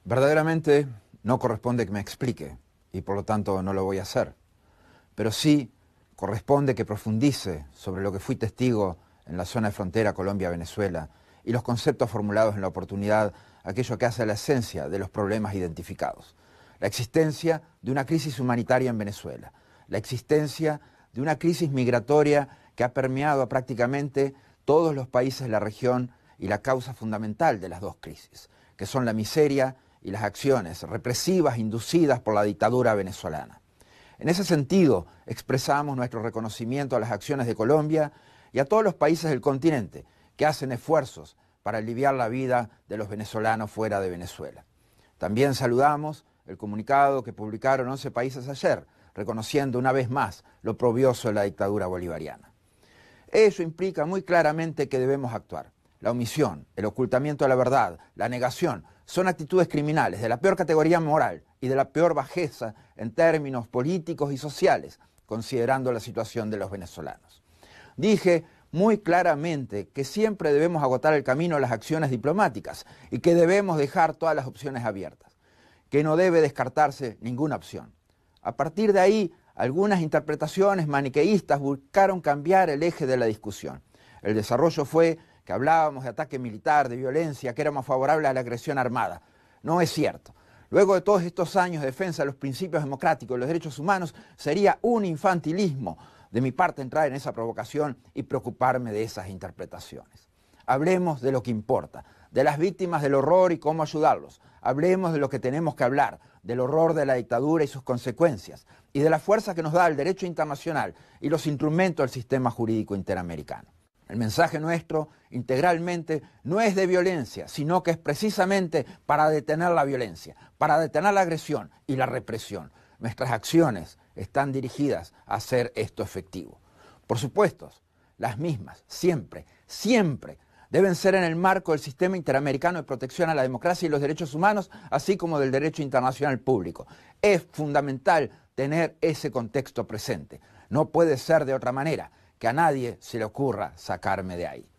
Verdaderamente no corresponde que me explique y por lo tanto no lo voy a hacer, pero sí corresponde que profundice sobre lo que fui testigo en la zona de frontera Colombia-Venezuela y los conceptos formulados en la oportunidad, aquello que hace a la esencia de los problemas identificados. La existencia de una crisis humanitaria en Venezuela, la existencia de una crisis migratoria que ha permeado a prácticamente todos los países de la región y la causa fundamental de las dos crisis, que son la miseria y las acciones represivas inducidas por la dictadura venezolana. En ese sentido, expresamos nuestro reconocimiento a las acciones de Colombia y a todos los países del continente que hacen esfuerzos para aliviar la vida de los venezolanos fuera de Venezuela. También saludamos el comunicado que publicaron 11 países ayer, reconociendo una vez más lo oprobioso de la dictadura bolivariana. Eso implica muy claramente que debemos actuar. La omisión, el ocultamiento de la verdad, la negación, son actitudes criminales de la peor categoría moral y de la peor bajeza en términos políticos y sociales, considerando la situación de los venezolanos. Dije muy claramente que siempre debemos agotar el camino a las acciones diplomáticas y que debemos dejar todas las opciones abiertas, que no debe descartarse ninguna opción. A partir de ahí, algunas interpretaciones maniqueístas buscaron cambiar el eje de la discusión. El desarrollo fue que hablábamos de ataque militar, de violencia, que éramos favorables a la agresión armada. No es cierto. Luego de todos estos años de defensa de los principios democráticos y los derechos humanos, sería un infantilismo de mi parte entrar en esa provocación y preocuparme de esas interpretaciones. Hablemos de lo que importa, de las víctimas del horror y cómo ayudarlos. Hablemos de lo que tenemos que hablar, del horror de la dictadura y sus consecuencias, y de la fuerza que nos da el derecho internacional y los instrumentos del sistema jurídico interamericano. El mensaje nuestro, integralmente, no es de violencia, sino que es precisamente para detener la violencia, para detener la agresión y la represión. Nuestras acciones están dirigidas a hacer esto efectivo. Por supuesto, las mismas, siempre, siempre, deben ser en el marco del sistema interamericano de protección a la democracia y los derechos humanos, así como del derecho internacional público. Es fundamental tener ese contexto presente. No puede ser de otra manera. Que a nadie se le ocurra sacarme de ahí.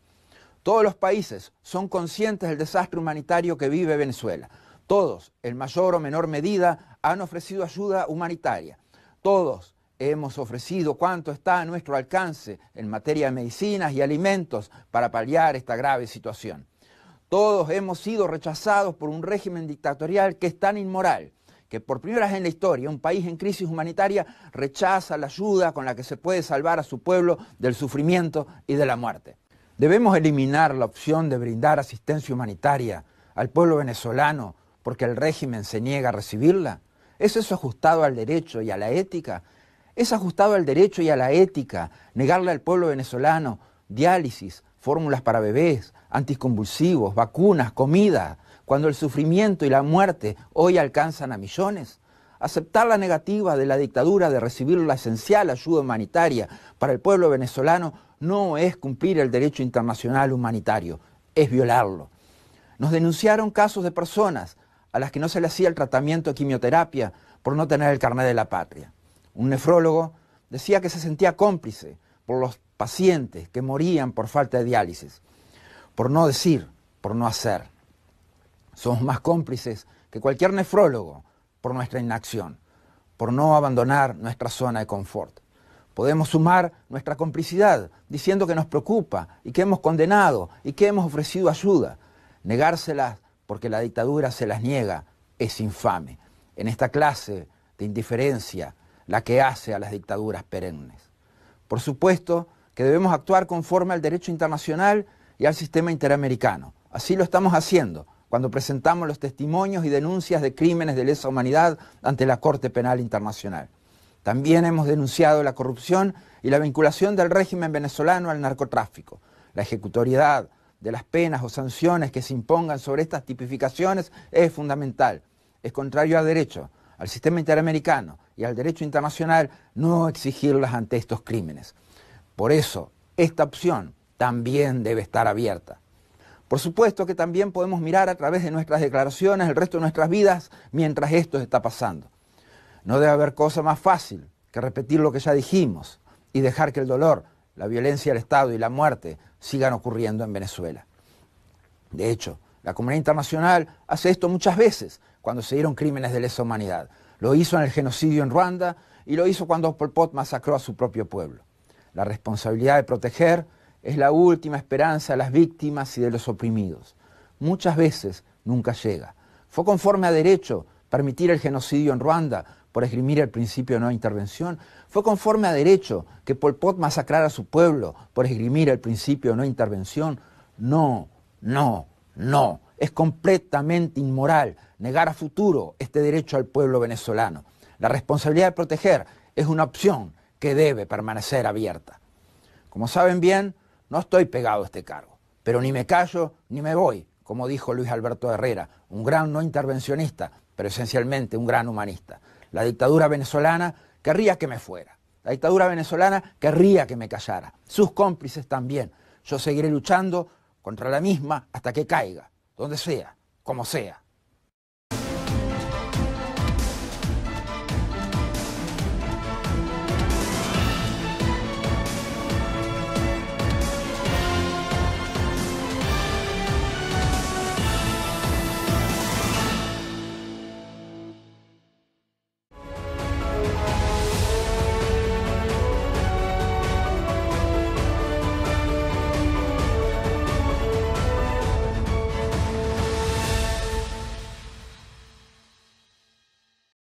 Todos los países son conscientes del desastre humanitario que vive Venezuela. Todos, en mayor o menor medida, han ofrecido ayuda humanitaria. Todos hemos ofrecido cuanto está a nuestro alcance en materia de medicinas y alimentos para paliar esta grave situación. Todos hemos sido rechazados por un régimen dictatorial que es tan inmoral, que por primera vez en la historia un país en crisis humanitaria rechaza la ayuda con la que se puede salvar a su pueblo del sufrimiento y de la muerte. Debemos eliminar la opción de brindar asistencia humanitaria al pueblo venezolano porque el régimen se niega a recibirla. ¿Es eso ajustado al derecho y a la ética? ¿Es ajustado al derecho y a la ética negarle al pueblo venezolano diálisis, fórmulas para bebés, anticonvulsivos, vacunas, comida, cuando el sufrimiento y la muerte hoy alcanzan a millones? Aceptar la negativa de la dictadura de recibir la esencial ayuda humanitaria para el pueblo venezolano no es cumplir el derecho internacional humanitario, es violarlo. Nos denunciaron casos de personas a las que no se le hacía el tratamiento de quimioterapia por no tener el carnet de la patria. Un nefrólogo decía que se sentía cómplice por los pacientes que morían por falta de diálisis, por no decir, por no hacer. Somos más cómplices que cualquier nefrólogo por nuestra inacción, por no abandonar nuestra zona de confort. Podemos sumar nuestra complicidad diciendo que nos preocupa y que hemos condenado y que hemos ofrecido ayuda. Negárselas porque la dictadura se las niega es infame. En esta clase de indiferencia la que hace a las dictaduras perennes. Por supuesto que debemos actuar conforme al derecho internacional y al sistema interamericano. Así lo estamos haciendo cuando presentamos los testimonios y denuncias de crímenes de lesa humanidad ante la Corte Penal Internacional. También hemos denunciado la corrupción y la vinculación del régimen venezolano al narcotráfico. La ejecutoriedad de las penas o sanciones que se impongan sobre estas tipificaciones es fundamental. Es contrario al derecho, al sistema interamericano y al derecho internacional no exigirlas ante estos crímenes. Por eso, esta opción también debe estar abierta. Por supuesto que también podemos mirar a través de nuestras declaraciones el resto de nuestras vidas mientras esto está pasando. No debe haber cosa más fácil que repetir lo que ya dijimos y dejar que el dolor, la violencia del Estado y la muerte sigan ocurriendo en Venezuela. De hecho, La comunidad internacional hace esto muchas veces cuando se dieron crímenes de lesa humanidad. Lo hizo en el genocidio en Ruanda y lo hizo cuando Pol Pot masacró a su propio pueblo. La responsabilidad de proteger es la última esperanza de las víctimas y de los oprimidos. Muchas veces nunca llega. ¿Fue conforme a derecho permitir el genocidio en Ruanda por esgrimir el principio de no intervención? ¿Fue conforme a derecho que Pol Pot masacrara a su pueblo por esgrimir el principio de no intervención? No, no, no. Es completamente inmoral negar a futuro este derecho al pueblo venezolano. La responsabilidad de proteger es una opción que debe permanecer abierta. Como saben bien, no estoy pegado a este cargo, pero ni me callo ni me voy, como dijo Luis Alberto Herrera, un gran no intervencionista, pero esencialmente un gran humanista. La dictadura venezolana querría que me fuera. La dictadura venezolana querría que me callara. Sus cómplices también. Yo seguiré luchando contra la misma hasta que caiga, donde sea, como sea.